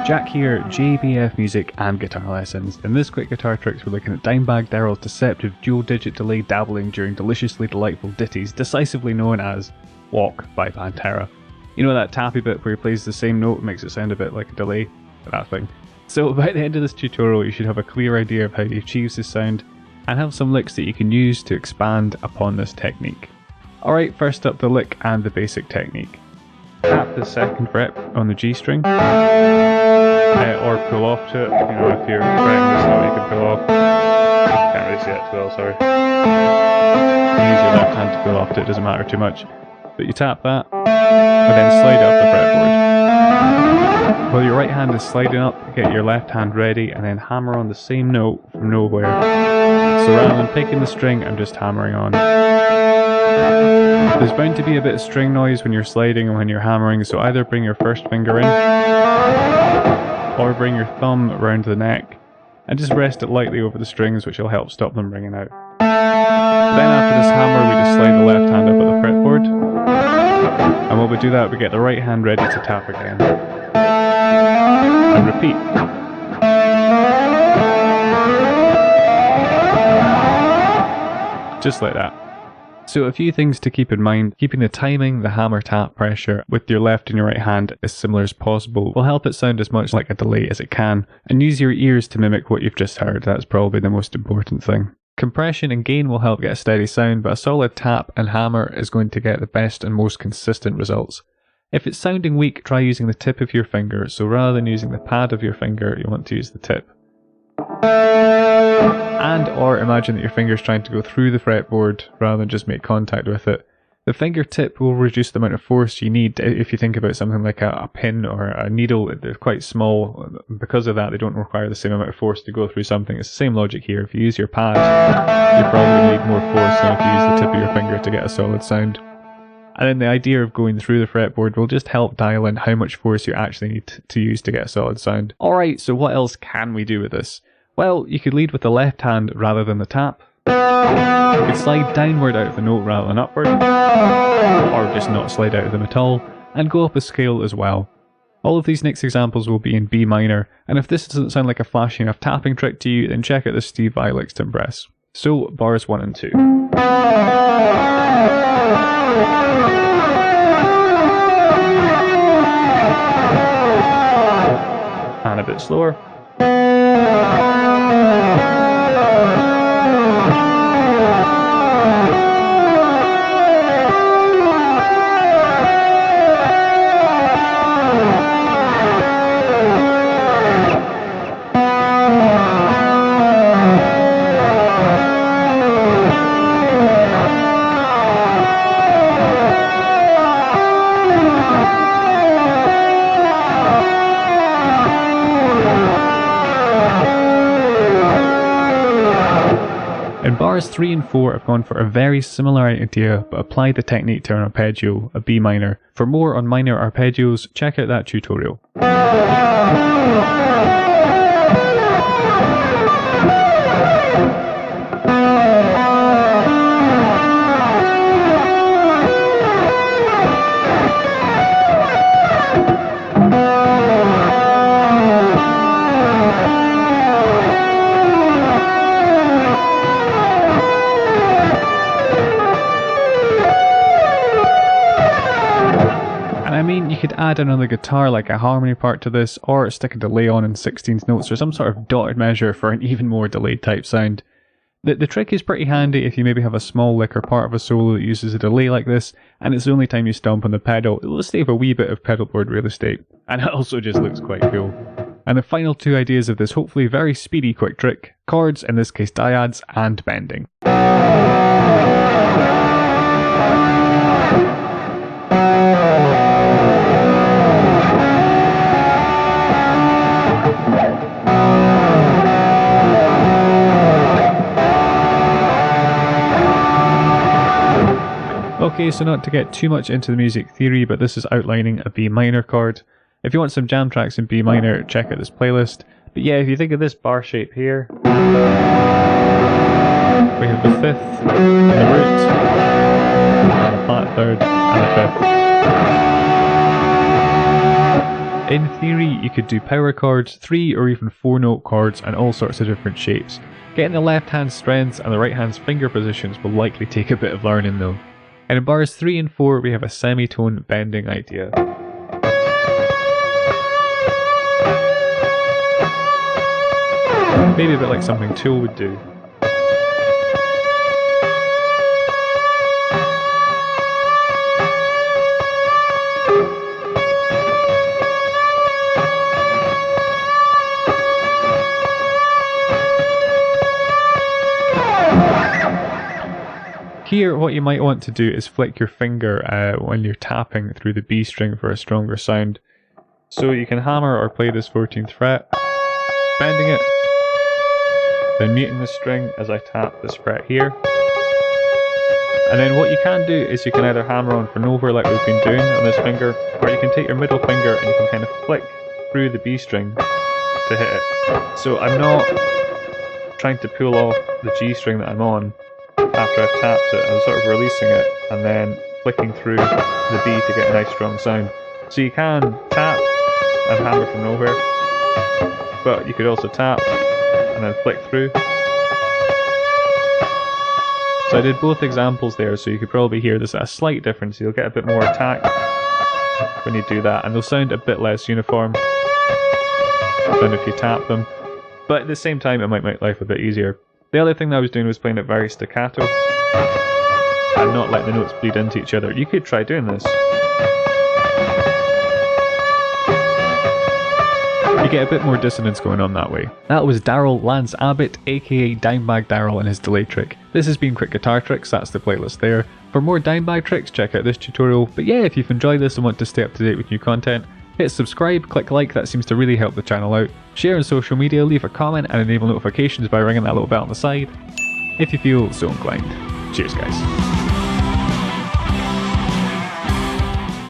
Jack here, JBF Music and Guitar Lessons. In this quick guitar tricks we're looking at Dimebag Darrell's deceptive dual-digit delay dabbling during deliciously delightful ditties, decisively known as Walk by Pantera. You know that tappy bit where he plays the same note and makes it sound a bit like a delay? That thing. So by the end of this tutorial you should have a clear idea of how he achieves this sound and have some licks that you can use to expand upon this technique. Alright, first up the lick and the basic technique. Tap the second fret on the G string, or pull off to it. You know, if you're fretting this note, you can pull off. Can't really see that too well, sorry. You use your left hand to pull off to it, doesn't matter too much. But you tap that, and then slide it up the fretboard. While your right hand is sliding up, get your left hand ready, and then hammer on the same note from nowhere. So rather than picking the string, I'm just hammering on. There's bound to be a bit of string noise when you're sliding and when you're hammering, so either bring your first finger in, or bring your thumb around the neck, and just rest it lightly over the strings, which will help stop them ringing out. Then after this hammer, we just slide the left hand up at the fretboard, and while we do that, we get the right hand ready to tap again. And repeat. Just like that. So a few things to keep in mind: keeping the timing, the hammer tap pressure with your left and your right hand as similar as possible will help it sound as much like a delay as it can, and use your ears to mimic what you've just heard. That's probably the most important thing. Compression and gain will help get a steady sound, but a solid tap and hammer is going to get the best and most consistent results. If it's sounding weak, try using the tip of your finger, so rather than using the pad of your finger, you want to use the tip. And or imagine that your finger's trying to go through the fretboard rather than just make contact with it. The fingertip will reduce the amount of force you need. If you think about something like a pin or a needle, they're quite small. Because of that, they don't require the same amount of force to go through something. It's the same logic here. If you use your pad, you probably need more force than if you use the tip of your finger to get a solid sound. And then the idea of going through the fretboard will just help dial in how much force you actually need to use to get a solid sound. Alright, so what else can we do with this? Well, you could lead with the left hand rather than the tap. You could slide downward out of the note rather than upward, or just not slide out of them at all, and go up a scale as well. All of these next examples will be in B minor, and if this doesn't sound like a flashy enough tapping trick to you, then check out the Steve Vai licks to impress. So, bars 1 and 2. And a bit slower. In bars 3 and 4 I've gone for a very similar idea but applied the technique to an arpeggio, a B minor. For more on minor arpeggios, check out that tutorial. I mean, you could add another guitar like a harmony part to this, or stick a delay on in 16th notes or some sort of dotted measure for an even more delayed type sound. The trick is pretty handy if you maybe have a small lick or part of a solo that uses a delay like this, and it's the only time you stomp on the pedal. It will save a wee bit of pedalboard real estate, and it also just looks quite cool. And the final two ideas of this hopefully very speedy quick trick: chords, in this case dyads, and bending. Okay, so not to get too much into the music theory, but this is outlining a B minor chord. If you want some jam tracks in B minor, check out this playlist. But yeah, if you think of this bar shape here, we have the 5th in the root, and a flat 3rd, and a 5th. In theory, you could do power chords, 3 or even 4 note chords, and all sorts of different shapes. Getting the left hand's strengths and the right hand's finger positions will likely take a bit of learning though. And in bars 3 and 4 we have a semitone bending idea. Maybe a bit like something Tool would do. Here, what you might want to do is flick your finger when you're tapping through the B string for a stronger sound. So you can hammer or play this 14th fret, bending it, then muting the string as I tap this fret here. And then what you can do is you can either hammer on for nowhere like we've been doing on this finger, or you can take your middle finger and you can kind of flick through the B string to hit it. So I'm not trying to pull off the G string that I'm on after I've tapped it. I'm sort of releasing it and then flicking through the B to get a nice strong sound. So you can tap and hammer from nowhere, but you could also tap and then flick through. So I did both examples there, so you could probably hear there's a slight difference. You'll get a bit more attack when you do that, and they'll sound a bit less uniform than if you tap them. But at the same time, it might make life a bit easier. The other thing that I was doing was playing it very staccato and not letting the notes bleed into each other. You could try doing this. You get a bit more dissonance going on that way. That was Darrell Lance Abbott, aka Dimebag Darrell, and his delay trick. This has been Quick Guitar Tricks, that's the playlist there. For more Dimebag tricks, check out this tutorial. But yeah, if you've enjoyed this and want to stay up to date with new content, hit subscribe, click like, that seems to really help the channel out. Share on social media, leave a comment and enable notifications by ringing that little bell on the side if you feel so inclined. Cheers guys.